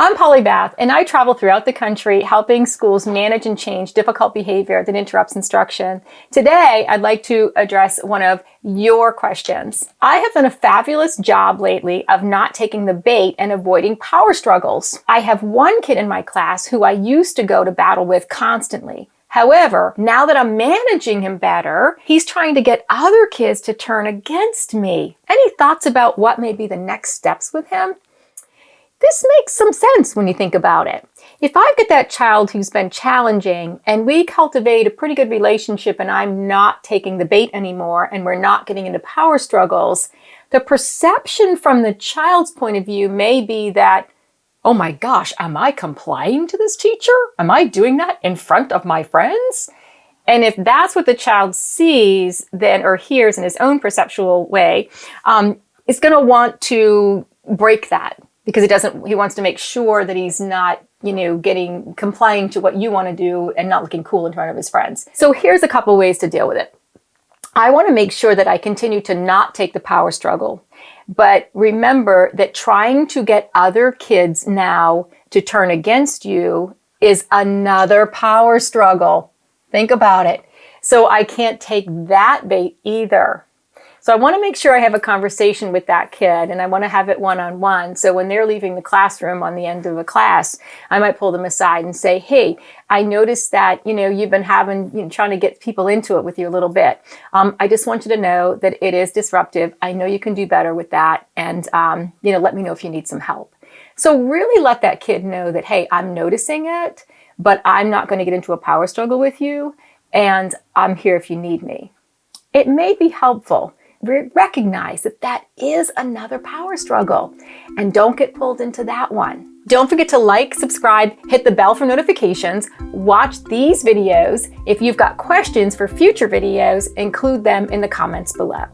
I'm Polly Bath, and I travel throughout the country helping schools manage and change difficult behavior that interrupts instruction. Today, I'd like to address one of your questions. I have done a fabulous job lately of not taking the bait and avoiding power struggles. I have one kid in my class who I used to go to battle with constantly. However, now that I'm managing him better, he's trying to get other kids to turn against me. Any thoughts about what may be the next steps with him? This makes some sense when you think about it. If I've got that child who's been challenging and we cultivate a pretty good relationship and I'm not taking the bait anymore and we're not getting into power struggles, the perception from the child's point of view may be that, oh my gosh, am I complying to this teacher? Am I doing that in front of my friends? And if that's what the child sees then or hears in his own perceptual way, it's going to want to break that. Because he wants to make sure that he's not, complying to what you want to do and not looking cool in front of his friends. So here's a couple ways to deal with it. I want to make sure that I continue to not take the power struggle. But remember that trying to get other kids now to turn against you is another power struggle. Think about it. So I can't take that bait either. So I want to make sure I have a conversation with that kid, and I want to have it one-on-one. So when they're leaving the classroom on the end of a class, I might pull them aside and say, hey, I noticed that, you've been trying to get people into it with you a little bit. I just want you to know that it is disruptive. I know you can do better with that. And, let me know if you need some help. So really let that kid know that, hey, I'm noticing it, but I'm not going to get into a power struggle with you. And I'm here if you need me. It may be helpful. Recognize that is another power struggle and don't get pulled into that one. Don't forget to like, subscribe, hit the bell for notifications, watch these videos. If you've got questions for future videos, include them in the comments below.